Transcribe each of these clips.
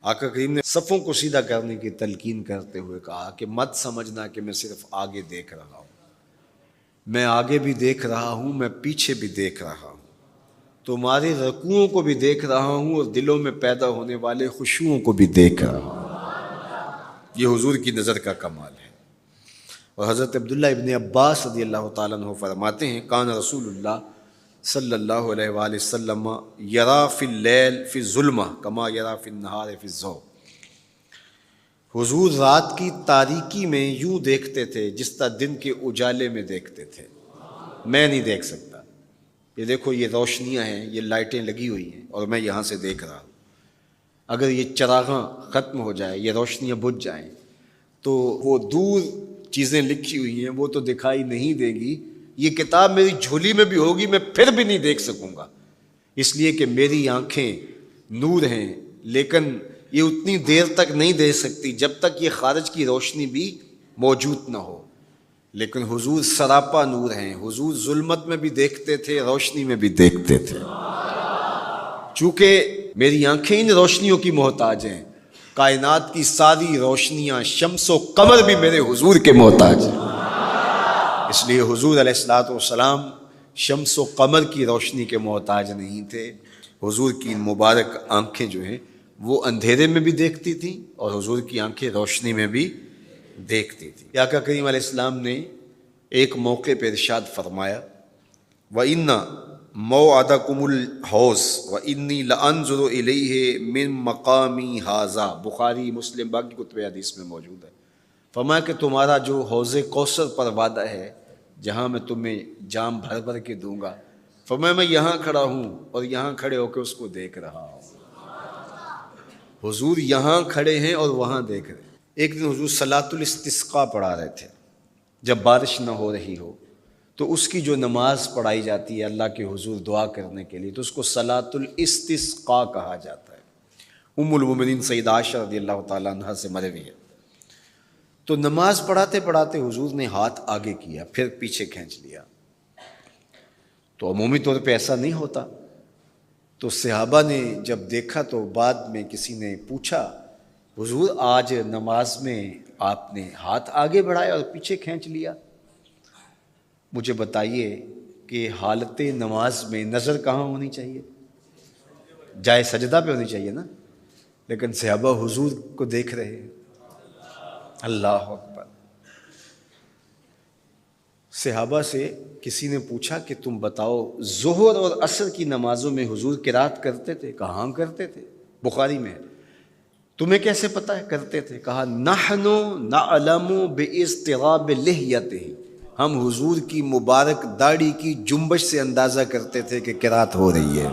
آقا کریم نے صفوں کو سیدھا کرنے کی تلقین کرتے ہوئے کہا کہ مت سمجھنا کہ میں صرف آگے دیکھ رہا ہوں، میں آگے بھی دیکھ رہا ہوں، میں پیچھے بھی دیکھ رہا ہوں، تمہارے رکوعوں کو بھی دیکھ رہا ہوں اور دلوں میں پیدا ہونے والے خشوعوں کو بھی دیکھ رہا ہوں۔ یہ حضور کی نظر کا کمال ہے۔ اور حضرت عبداللہ ابن عباس رضی اللہ تعالیٰ عنہ فرماتے ہیں کان رسول اللہ صلی اللہ علیہ وآلہ وسلم یرا فی اللیل فی الظلمہ کما یرا فی النہار فی الضوء۔ حضور رات کی تاریکی میں یوں دیکھتے تھے جس طرح دن کے اجالے میں دیکھتے تھے۔ میں نہیں دیکھ سکتا، یہ دیکھو یہ روشنیاں ہیں، یہ لائٹیں لگی ہوئی ہیں اور میں یہاں سے دیکھ رہا ہوں، اگر یہ چراغاں ختم ہو جائے، یہ روشنیاں بجھ جائیں تو وہ دور چیزیں لکھی ہوئی ہیں وہ تو دکھائی نہیں دے گی، یہ کتاب میری جھولی میں بھی ہوگی میں پھر بھی نہیں دیکھ سکوں گا، اس لیے کہ میری آنکھیں نور ہیں، لیکن یہ اتنی دیر تک نہیں دے سکتی جب تک یہ خارج کی روشنی بھی موجود نہ ہو۔ لیکن حضور سراپا نور ہیں، حضور ظلمت میں بھی دیکھتے تھے، روشنی میں بھی دیکھتے تھے۔ چونکہ میری آنکھیں ان روشنیوں کی محتاج ہیں، کائنات کی ساری روشنیاں شمس و قمر بھی میرے حضور کے محتاج ہیں، اس لیے حضور علیہ الصلوۃ والسلام شمس و قمر کی روشنی کے محتاج نہیں تھے۔ حضور کی مبارک آنکھیں جو ہیں وہ اندھیرے میں بھی دیکھتی تھیں اور حضور کی آنکھیں روشنی میں بھی دیکھتی تھیں۔ آقا کریم علیہ السلام نے ایک موقع پہ ارشاد فرمایا وَإِنَّ مَوْعَدَكُمُ الْحَوْضُ وَإِنِّي لَأَنظُرُ إِلَيْهِ مِن مَقَامِي هَٰذَا، بخاری مسلم باقی کتب حدیث میں موجود ہے۔ فرمایا کہ تمہارا جو حوض کوثر پر وعدہ ہے جہاں میں تمہیں جام بھر بھر کے دوں گا، فرمایا میں یہاں کھڑا ہوں اور یہاں کھڑے ہو کے اس کو دیکھ رہا ہوں۔ حضور یہاں کھڑے ہیں اور وہاں دیکھ رہے ہیں۔ ایک دن حضور صلاۃ الاستسقاء پڑھا رہے تھے، جب بارش نہ ہو رہی ہو تو اس کی جو نماز پڑھائی جاتی ہے اللہ کے حضور دعا کرنے کے لیے تو اس کو صلاۃ الاستسقاء کہا جاتا ہے۔ ام المومنین سیدہ عائشہ رضی اللہ تعالیٰ عنہا سے مروی ہے۔ تو نماز پڑھاتے پڑھاتے حضور نے ہاتھ آگے کیا پھر پیچھے کھینچ لیا، تو عمومی طور پہ ایسا نہیں ہوتا۔ تو صحابہ نے جب دیکھا تو بعد میں کسی نے پوچھا حضور آج نماز میں آپ نے ہاتھ آگے بڑھایا اور پیچھے کھینچ لیا، مجھے بتائیے کہ حالت نماز میں نظر کہاں ہونی چاہیے؟ جائے سجدہ پہ ہونی چاہیے نا، لیکن صحابہ حضور کو دیکھ رہے ہیں۔ اللہ اکبر۔ صحابہ سے کسی نے پوچھا کہ تم بتاؤ ظہر اور عصر کی نمازوں میں حضور قرات کرتے تھے؟ کہاں کرتے تھے، بخاری میں ہے۔ تمہیں کیسے پتہ ہے کرتے تھے؟ کہا نحن نعلم باضطراب لحیتہ، ہم حضور کی مبارک داڑھی کی جنبش سے اندازہ کرتے تھے کہ قرات ہو رہی ہے۔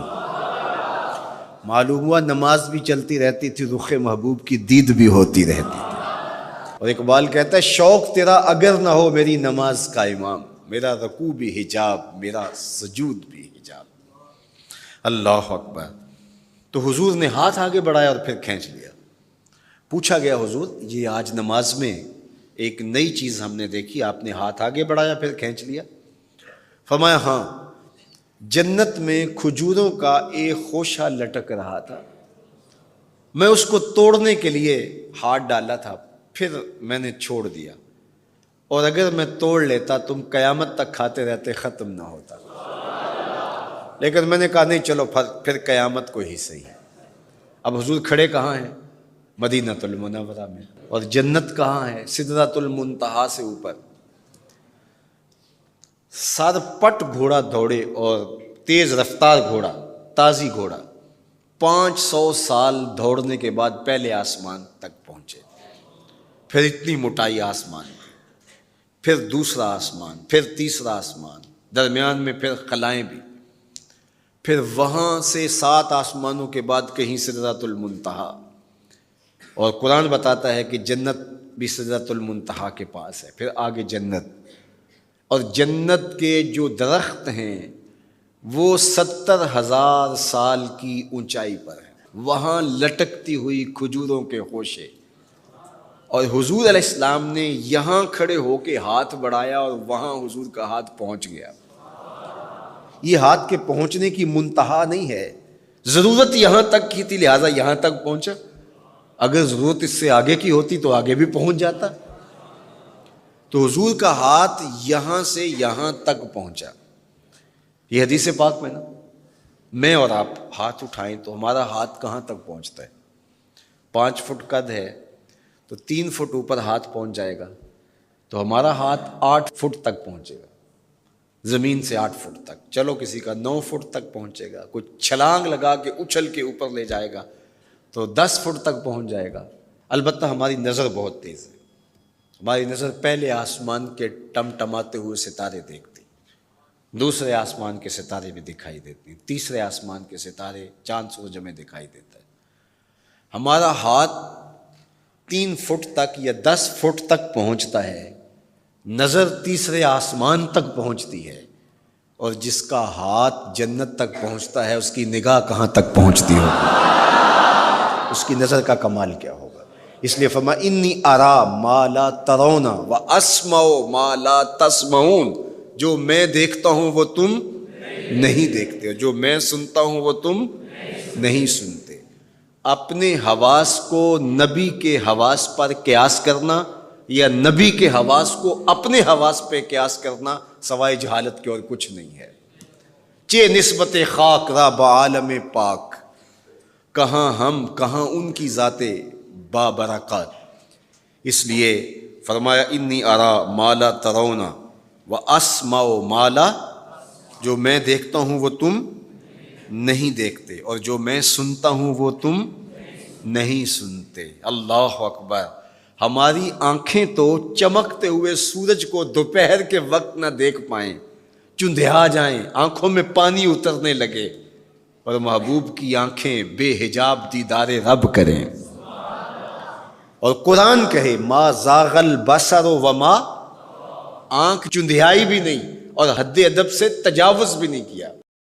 معلوم ہوا نماز بھی چلتی رہتی تھی، رخ محبوب کی دید بھی ہوتی رہتی تھی۔ اور اقبال کہتا ہے شوق تیرا اگر نہ ہو میری نماز کا امام، میرا رکوع بھی حجاب میرا سجود بھی حجاب۔ اللہ اکبر۔ تو حضور نے ہاتھ آگے بڑھایا اور پھر کھینچ لیا۔ پوچھا گیا حضور یہ آج نماز میں ایک نئی چیز ہم نے دیکھی، آپ نے ہاتھ آگے بڑھایا پھر کھینچ لیا؟ فرمایا ہاں، جنت میں کھجوروں کا ایک خوشہ لٹک رہا تھا، میں اس کو توڑنے کے لیے ہاتھ ڈالا تھا پھر میں نے چھوڑ دیا، اور اگر میں توڑ لیتا تم قیامت تک کھاتے رہتے ختم نہ ہوتا، لیکن میں نے کہا نہیں چلو پھر قیامت کو ہی صحیح۔ اب حضور کھڑے کہاں ہیں؟ مدینہ المنورہ میں، اور جنت کہاں ہے؟ سدرۃ المنتہا سے اوپر۔ سر پٹ گھوڑا دوڑے اور تیز رفتار گھوڑا، تازی گھوڑا، 500 سال دوڑنے کے بعد پہلے آسمان تک پہنچے، پھر اتنی موٹائی آسمان کی، پھر دوسرا آسمان، پھر تیسرا آسمان، درمیان میں پھر خلائیں بھی، پھر وہاں سے 7 آسمانوں کے بعد کہیں سدرۃ المنتہا، اور قرآن بتاتا ہے کہ جنت بھی سدرۃ المنتہا کے پاس ہے، پھر آگے جنت، اور جنت کے جو درخت ہیں وہ 70,000 سال کی اونچائی پر ہیں، وہاں لٹکتی ہوئی کھجوروں کے خوشے، اور حضور علیہ السلام نے یہاں کھڑے ہو کے ہاتھ بڑھایا اور وہاں حضور کا ہاتھ پہنچ گیا۔ یہ ہاتھ کے پہنچنے کی منتہا نہیں ہے، ضرورت یہاں تک کی تھی لہٰذا یہاں تک پہنچا، اگر ضرورت اس سے آگے کی ہوتی تو آگے بھی پہنچ جاتا. تو حضور کا ہاتھ یہاں سے یہاں تک پہنچا. یہ حدیث پاک میں نا، میں اور آپ ہاتھ اٹھائیں تو ہمارا ہاتھ کہاں تک پہنچتا ہے؟ 5 فٹ قد ہے تو 3 فٹ اوپر ہاتھ پہنچ جائے گا، تو ہمارا ہاتھ 8 فٹ تک پہنچے گا، زمین سے 8 فٹ تک. چلو کسی کا 9 فٹ تک پہنچے گا، کوئی چھلانگ لگا کے اچھل کے اوپر لے جائے گا تو 10 فٹ تک پہنچ جائے گا. البتہ ہماری نظر بہت تیز ہے. ہماری نظر پہلے آسمان کے ٹمٹماتے ہوئے ستارے دیکھتی، دوسرے آسمان کے ستارے بھی دکھائی دیتی، تیسرے آسمان کے ستارے، چاند سورج میں دکھائی دیتا ہے. ہمارا ہاتھ 3 فٹ تک یا 10 فٹ تک پہنچتا ہے، نظر تیسرے آسمان تک پہنچتی ہے. اور جس کا ہاتھ جنت تک پہنچتا ہے اس کی نگاہ کہاں تک پہنچتی ہوگی، اس کی نظر کا کمال کیا ہوگا. اس لیے فرمایا انی ارا ما لا ترون واسمع ما لا تسمعون. جو میں دیکھتا ہوں وہ تم نہیں دیکھتے، جو میں سنتا ہوں وہ تم نہیں سنتے. اپنے حواس کو نبی کے حواس پر قیاس کرنا یا نبی کے حواس کو اپنے حواس پہ قیاس کرنا سوائے جہالت کے اور کچھ نہیں ہے. چے نسبت خاک را بعالم پاک، کہاں ہم کہاں ان کی ذاتیں بابرکات. اس لیے فرمایا انی ارا ما لا ترون واسمع ما لا، جو میں دیکھتا ہوں وہ تم نہیں دیکھتے، اور جو میں سنتا ہوں وہ تم نہیں سنتے. اللہ اکبر. ہماری آنکھیں تو چمکتے ہوئے سورج کو دوپہر کے وقت نہ دیکھ پائیں، چندھیا جائیں، آنکھوں میں پانی اترنے لگے، اور محبوب کی آنکھیں بے حجاب دیدار رب کریں. اور قرآن کہے ما زاغ البصر وما، آنکھ چندھیائی بھی نہیں اور حد ادب سے تجاوز بھی نہیں کیا.